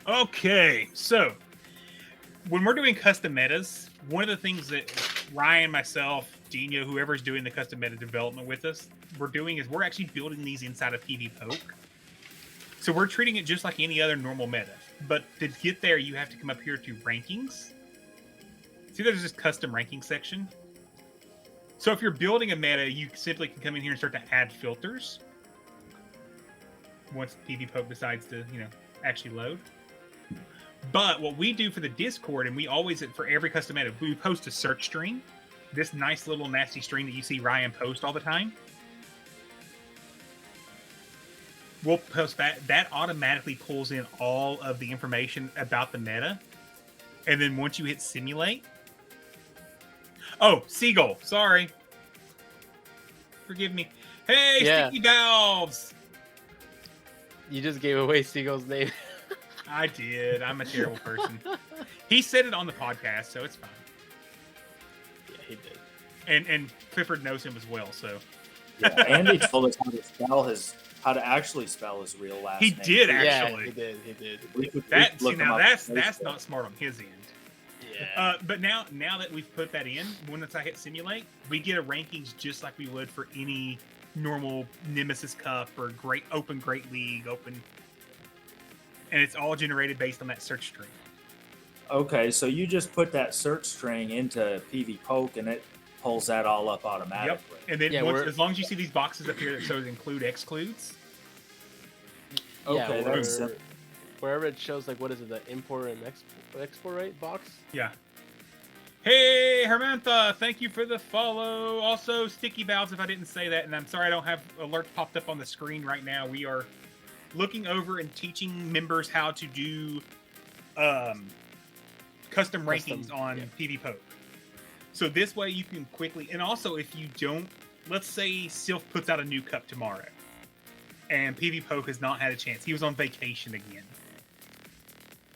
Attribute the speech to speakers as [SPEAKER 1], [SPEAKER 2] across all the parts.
[SPEAKER 1] Okay, so when we're doing custom metas, one of the things that Ryan, myself, Dino, whoever's doing the custom meta development with us, we're doing is we're actually building these inside of PvPoke. So we're treating it just like any other normal meta. But to get there, you have to come up here to rankings. See, there's this custom ranking section. So if you're building a meta, you simply can come in here and start to add filters. Once PvPoke decides to, actually load. But what we do for the Discord, and we always, for every custom meta, we post a search string. This nice little nasty string that you see Ryan post all the time. We'll post that. That automatically pulls in all of the information about the meta. And then once you hit simulate. Oh, Seagull. Sorry. Forgive me. Hey,
[SPEAKER 2] Yeah.
[SPEAKER 1] Sticky Valves.
[SPEAKER 2] You just gave away Seagull's name.
[SPEAKER 1] I did. I'm a terrible person. He said it on the podcast, so it's fine.
[SPEAKER 2] Yeah, he did.
[SPEAKER 1] And Clifford knows him as well, so.
[SPEAKER 3] Yeah, Andy told us how to actually spell his real last
[SPEAKER 1] He
[SPEAKER 3] name.
[SPEAKER 1] did,
[SPEAKER 2] Yeah,
[SPEAKER 1] actually.
[SPEAKER 2] he did. He did.
[SPEAKER 3] We could
[SPEAKER 1] That's
[SPEAKER 3] look him up on
[SPEAKER 1] that's
[SPEAKER 3] Facebook.
[SPEAKER 1] not smart on his end.
[SPEAKER 2] Yeah.
[SPEAKER 1] But now that we've put that in, once I hit simulate, we get a rankings just like we would for any normal Nemesis Cup or Great League, and it's all generated based on that search string.
[SPEAKER 3] Okay, so you just put that search string into PvPoke and it pulls that all up automatically.
[SPEAKER 1] And then
[SPEAKER 2] Yeah,
[SPEAKER 1] as long as you see these boxes up here that shows include excludes.
[SPEAKER 3] Okay,
[SPEAKER 2] yeah,
[SPEAKER 3] that's
[SPEAKER 2] wherever it shows, like, what is it, the import and export rate box?
[SPEAKER 1] Yeah. Hey, Hermantha, thank you for the follow. Also, Sticky Valves, if I didn't say that, and I'm sorry I don't have alerts popped up on the screen right now. We are looking over and teaching members how to do custom rankings on PvPoke. So this way you can quickly, and also if you don't, let's say Sylph puts out a new cup tomorrow, and PvPoke has not had a chance. He was on vacation again.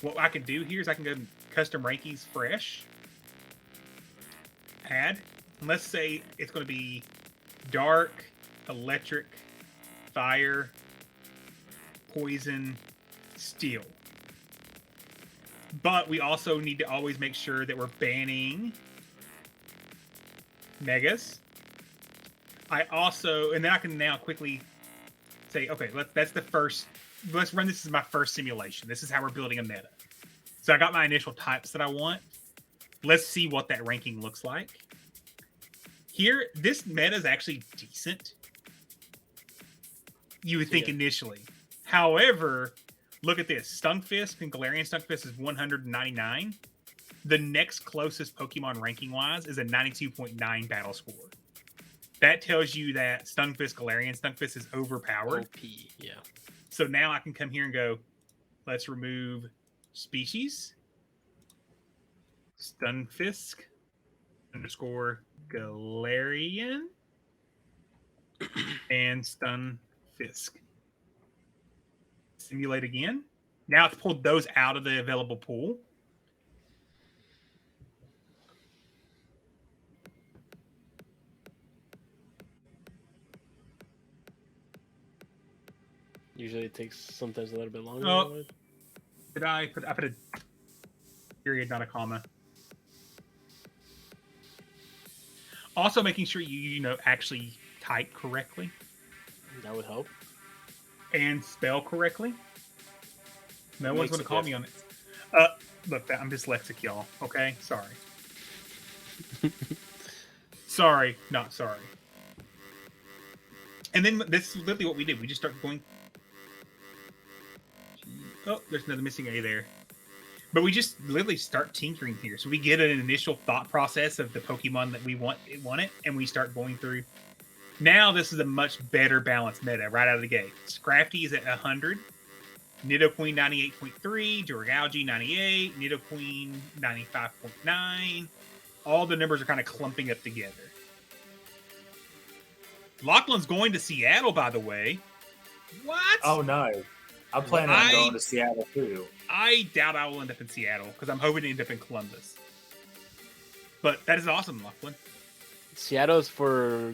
[SPEAKER 1] What I can do here is I can go to custom rankings fresh, add, and let's say it's going to be dark, electric, fire, poison, steel. But we also need to always make sure that we're banning megas. And then I can now quickly say, okay, let's run this as my first simulation. This is how we're building a meta. So I got my initial types that I want. Let's see what that ranking looks like. Here, this meta is actually decent. You would think initially. However, look at this. Stunfisk and Galarian Stunfisk is 199. The next closest Pokemon ranking-wise is a 92.9 battle score. That tells you that Galarian Stunfisk is overpowered.
[SPEAKER 2] OP, yeah.
[SPEAKER 1] So now I can come here and go, let's remove species. Stunfisk _ Galarian and Stunfisk. Simulate again. Now it's pulled those out of the available pool.
[SPEAKER 2] Usually it takes sometimes a little bit longer.
[SPEAKER 1] Oh. I put a period, not a comma. Also making sure you actually type correctly.
[SPEAKER 2] That would help.
[SPEAKER 1] And spell correctly. No one's going to call me on it. Look, I'm dyslexic, y'all. Okay? Sorry. Sorry, not sorry. And then this is literally what we did. We just start going. Oh, there's another missing A there. But we just literally start tinkering here. So we get an initial thought process of the Pokemon that we want it, and we start going through. Now this is a much better balanced meta right out of the gate. Scrafty is at 100. Nidoqueen 98.3, Durgalgi 98, Nidoqueen 95.9. All the numbers are kind of clumping up together. Lachlan's going to Seattle, by the way. What?
[SPEAKER 3] Oh, no. I'm planning on going to Seattle, too.
[SPEAKER 1] I doubt I will end up in Seattle, because I'm hoping to end up in Columbus. But that is awesome, Lachlan.
[SPEAKER 2] Seattle's for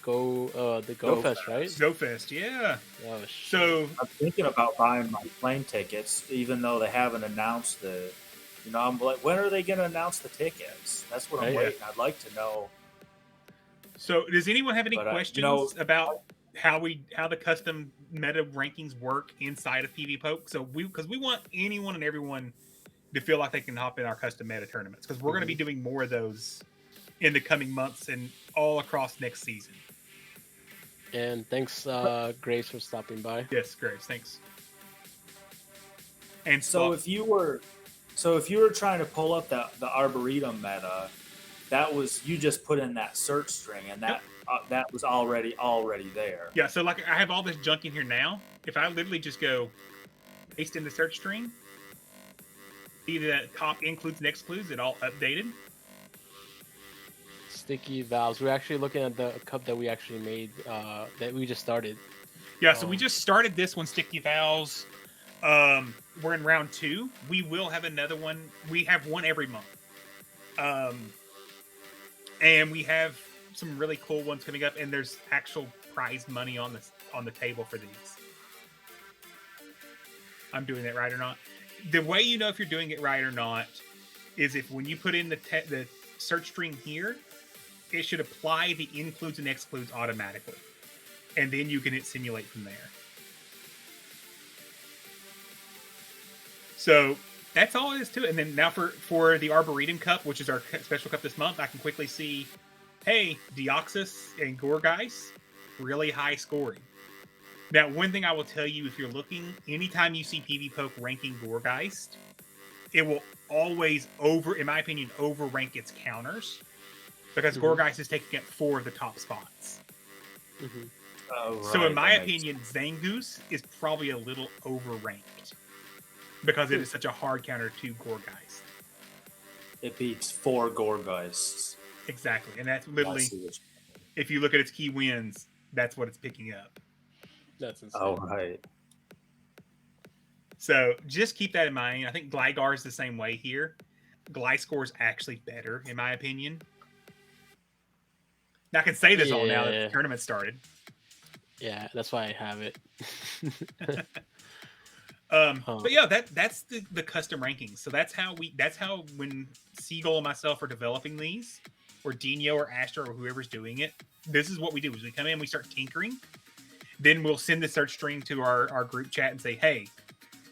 [SPEAKER 2] Go Fest, right?
[SPEAKER 1] GoFest, yeah.
[SPEAKER 2] Oh shit.
[SPEAKER 1] So
[SPEAKER 3] I'm thinking about buying my plane tickets, even though they haven't announced the. I'm like, when are they going to announce the tickets? That's what I'm
[SPEAKER 1] Yeah.
[SPEAKER 3] waiting. I'd like to know.
[SPEAKER 1] So, does anyone have any
[SPEAKER 3] But,
[SPEAKER 1] questions about how the custom meta rankings work inside of PvPoke? So because we want anyone and everyone to feel like they can hop in our custom meta tournaments, because we're going to be doing more of those in the coming months and all across next season.
[SPEAKER 2] And thanks, Grace, for stopping by.
[SPEAKER 1] Yes, Grace, thanks. And
[SPEAKER 3] So if you were trying to pull up the Arboretum meta, that was you just put in that search string, and that was already there.
[SPEAKER 1] Yeah, so like I have all this junk in here now. If I literally just go paste in the search string, see that top includes and excludes it all updated.
[SPEAKER 2] Sticky valves. We're actually looking at the cup that we actually made, that we just started.
[SPEAKER 1] Yeah, so we just started this one, Sticky Valves. We're in round 2. We will have another one. We have one every month. And we have some really cool ones coming up, and there's actual prize money on the table for these. I'm doing that right or not. The way you know if you're doing it right or not is if when you put in the search string here, it should apply the includes and excludes automatically. And then you can hit simulate from there. So that's all it is to it. And then now for the Arboretum Cup, which is our special cup this month, I can quickly see, hey, Deoxys and Gorgeist, really high scoring. Now, one thing I will tell you, if you're looking, anytime you see PvPoke ranking Gorgeist, it will always in my opinion, overrank its counters. Because Gorgeist is taking up 4 of the top spots.
[SPEAKER 3] Oh, right.
[SPEAKER 1] So in my opinion, Zangoose is probably a little overranked. Because it is such a hard counter to Gorgeist.
[SPEAKER 3] It beats 4 Gorgeists.
[SPEAKER 1] Exactly. And that's literally, if you look at its key wins, that's what it's picking up.
[SPEAKER 2] That's insane.
[SPEAKER 3] Oh, right.
[SPEAKER 1] So just keep that in mind. I think Gligar is the same way here. Gliscor is actually better, in my opinion. Now, I can say this all now that the tournament started.
[SPEAKER 2] Yeah, that's why I have it.
[SPEAKER 1] But yeah, that's the custom rankings. So that's how when Seagull and myself are developing these, or Dino or Astro or whoever's doing it, this is what we do: is we come in, we start tinkering, then we'll send the search string to our group chat and say, hey,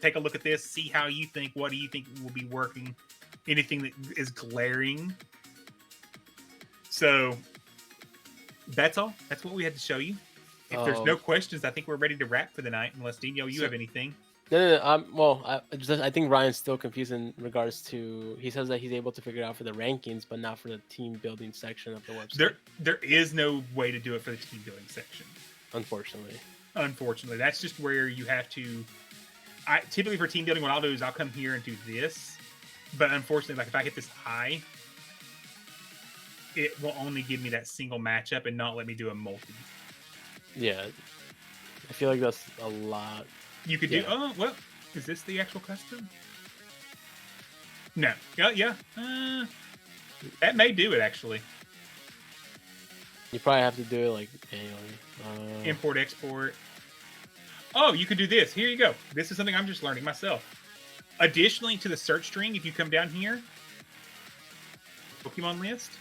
[SPEAKER 1] take a look at this, see how you think, what do you think will be working, anything that is glaring. So that's all. That's what we had to show you. If there's no questions, I think we're ready to wrap for the night. Unless Dino, you have anything?
[SPEAKER 2] No. Well, I think Ryan's still confused in regards to. He says that he's able to figure it out for the rankings, but not for the team building section of the website.
[SPEAKER 1] There is no way to do it for the team building section. Unfortunately, that's just where you have to. Typically for team building, what I'll do is I'll come here and do this, but unfortunately, like if I hit this high, it will only give me that single matchup and not let me do a multi.
[SPEAKER 2] Yeah, I feel like that's a lot.
[SPEAKER 1] You could do. Oh well, is this the actual custom? No. Yeah. That may do it actually.
[SPEAKER 2] You probably have to do it like manually.
[SPEAKER 1] Import, export. Oh, you could do this. Here you go. This is something I'm just learning myself. Additionally to the search string, if you come down here, Pokemon list.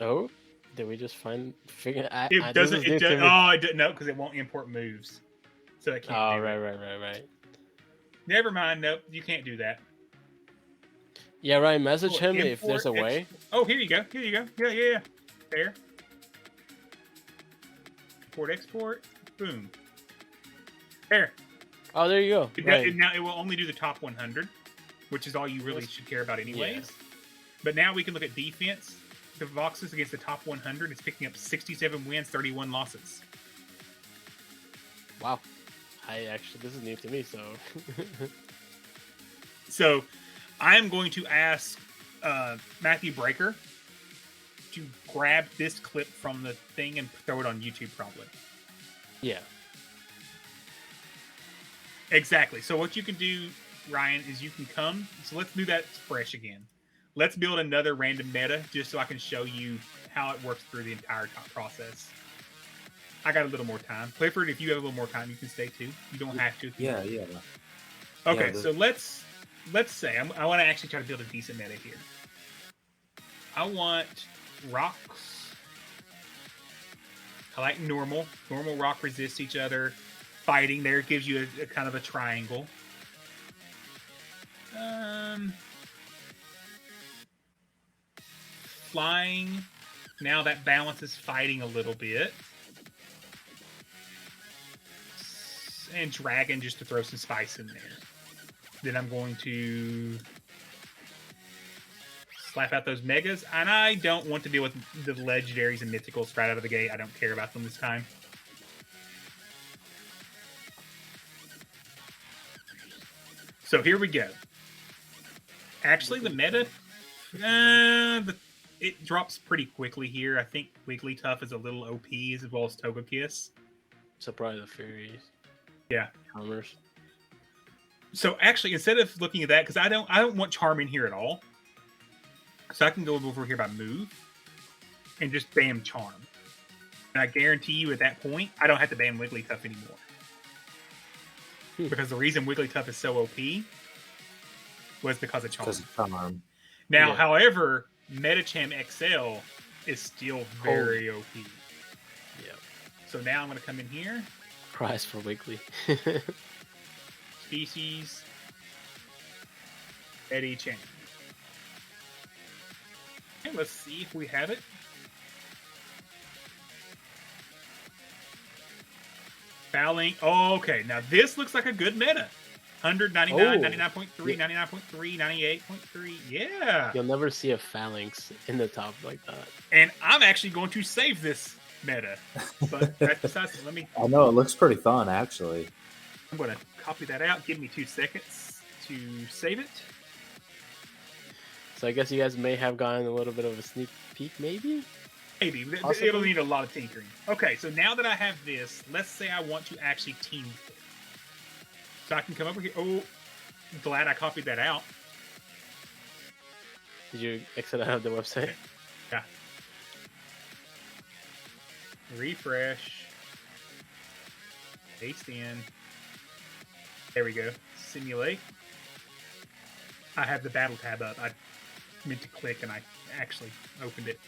[SPEAKER 2] Oh, did we just figure?
[SPEAKER 1] It doesn't. It does. Oh, I didn't know because it won't import moves. So it can't.
[SPEAKER 2] Oh, right.
[SPEAKER 1] Never mind. Nope, you can't do that.
[SPEAKER 2] Yeah, Ryan, message him if there's a way.
[SPEAKER 1] Oh, here you go. Yeah. There. Import, export. Boom. There.
[SPEAKER 2] Oh, there you go.
[SPEAKER 1] Now it will only do the top 100, which is all you really should care about anyways. Yeah. But now we can look at defense. The boxes against the top 100. It's picking up 67 wins, 31 losses.
[SPEAKER 2] Wow. This is new to me, so.
[SPEAKER 1] So, I am going to ask Matthew Breaker to grab this clip from the thing and throw it on YouTube, probably.
[SPEAKER 2] Yeah.
[SPEAKER 1] Exactly. So what you can do, Ryan, is you can come. So let's do that fresh again. let's build another random meta just so I can show you how it works through the entire process. I got a little more time. Clifford, if you have a little more time, you can stay too. You don't have to.
[SPEAKER 3] Yeah.
[SPEAKER 1] Okay,
[SPEAKER 3] Yeah,
[SPEAKER 1] so let's say I want to actually try to build a decent meta here. I want rocks. I like normal. Normal rock resists each other. Fighting there gives you a kind of a triangle. Flying. Now that balances fighting a little bit. And dragon just to throw some spice in there. Then I'm going to slap out those megas. And I don't want to deal with the legendaries and mythicals right out of the gate. I don't care about them this time. So here we go. Actually, the meta, it drops pretty quickly here. I think Wigglytuff is a little OP as well as Togekiss.
[SPEAKER 2] So probably the fairies.
[SPEAKER 1] Yeah.
[SPEAKER 2] Charmers.
[SPEAKER 1] So actually, instead of looking at that, because I don't want Charm in here at all. So I can go over here by move and just bam Charm. And I guarantee you at that point, I don't have to ban Wigglytuff anymore. Because the reason Wigglytuff is so OP was because of Charm.
[SPEAKER 3] Because of Charm.
[SPEAKER 1] Now,
[SPEAKER 2] Yeah.
[SPEAKER 1] however, Metacham XL is still very OP.
[SPEAKER 2] Yeah.
[SPEAKER 1] So now I'm going to come in here.
[SPEAKER 2] Prize for Wiggly.
[SPEAKER 1] Species. Eddie Chain. Okay, let's see if we have it. Fouling. Oh, okay. Now this looks like a good meta. 199,
[SPEAKER 2] Oh.
[SPEAKER 1] 99.3, 99.3, 98.3. Yeah.
[SPEAKER 2] You'll never see a phalanx in the top like that.
[SPEAKER 1] And I'm actually going to save this meta. But that's besides, let me.
[SPEAKER 3] I know, it looks pretty fun, actually.
[SPEAKER 1] I'm going to copy that out. Give me 2 seconds to save it.
[SPEAKER 2] So I guess you guys may have gotten a little bit of a sneak peek, maybe?
[SPEAKER 1] Maybe.
[SPEAKER 2] Possibly.
[SPEAKER 1] It'll need a lot of tinkering. Okay, so now that I have this, let's say I want to actually team with it. So I can come over here. Oh, glad I copied that out.
[SPEAKER 2] Did you exit out of the website?
[SPEAKER 1] Yeah. Refresh. Paste in. There we go. Simulate. I have the battle tab up. I meant to click and I actually opened it.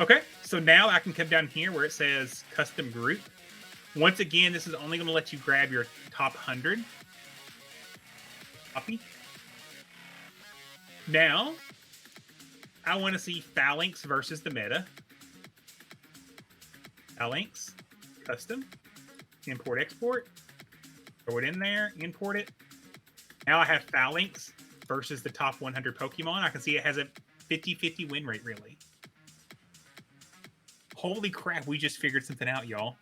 [SPEAKER 1] Okay, so now I can come down here where it says custom group. Once again, this is only going to let you grab your top 100. Copy. Now, I want to see Phalanx versus the meta. Phalanx, custom, import, export. Throw it in there, import it. Now I have Phalanx versus the top 100 Pokemon. I can see it has a 50-50 win rate, really. Holy crap, we just figured something out, y'all.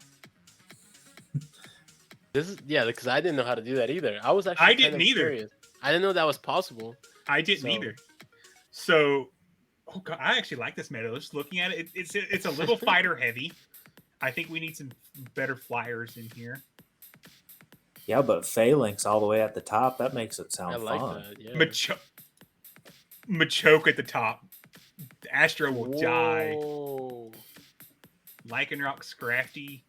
[SPEAKER 2] This is because I didn't know how to do that either. I was actually
[SPEAKER 1] I didn't
[SPEAKER 2] kind of
[SPEAKER 1] either.
[SPEAKER 2] curious. I didn't know that was possible.
[SPEAKER 1] I didn't either. So, oh god, I actually like this meta. Just looking at it, it's a little fighter heavy. I think we need some better flyers in here.
[SPEAKER 3] Yeah, but Phalanx all the way at the top, that makes it sound
[SPEAKER 2] I like
[SPEAKER 3] fun.
[SPEAKER 2] that. Yeah.
[SPEAKER 1] Machoke at the top. Astro will die.
[SPEAKER 2] Whoa.
[SPEAKER 1] Lycanroc, Scrafty.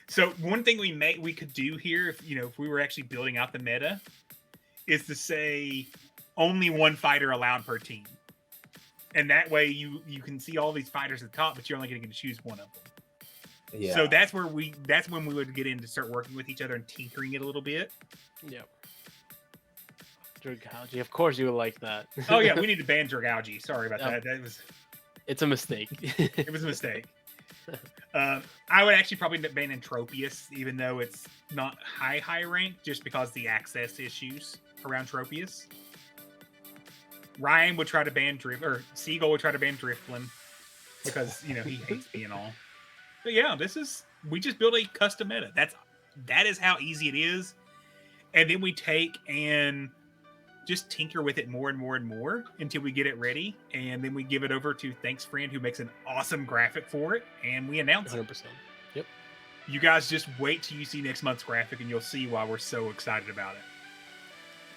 [SPEAKER 1] So one thing we could do here, if we were actually building out the meta, is to say only one fighter allowed per team, and that way you can see all these fighters at the top, but you're only going to get to choose one of them.
[SPEAKER 3] Yeah.
[SPEAKER 1] So that's when we would get in to start working with each other and tinkering it a little bit.
[SPEAKER 2] Yep. Dragalge. Of course you would like that.
[SPEAKER 1] Oh yeah, we need to ban Dragalge. Sorry about that.
[SPEAKER 2] It's a mistake.
[SPEAKER 1] It was a mistake. I would actually probably ban Entropius, even though it's not high rank, just because the access issues around Tropius. Ryan would try to ban Seagull would try to ban Drifblim because he hates me and all. But yeah, we just built a custom meta. That is how easy it is, and then we take and just tinker with it more and more and more until we get it ready, and then we give it over to Thanks Friend, who makes an awesome graphic for it, and we announce
[SPEAKER 2] 100%.
[SPEAKER 1] it.
[SPEAKER 2] Yep.
[SPEAKER 1] You guys just wait till you see next month's graphic, and you'll see why we're so excited about it.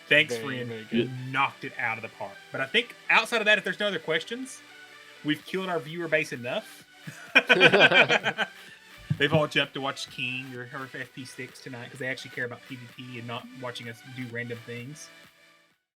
[SPEAKER 1] Thanks,
[SPEAKER 2] Very,
[SPEAKER 1] friend.
[SPEAKER 2] very
[SPEAKER 1] You
[SPEAKER 2] good.
[SPEAKER 1] knocked it out of the park. But I think outside of that, if there's no other questions, we've killed our viewer base enough. They've all jumped to watch King or FP6 tonight because they actually care about PvP and not watching us do random things.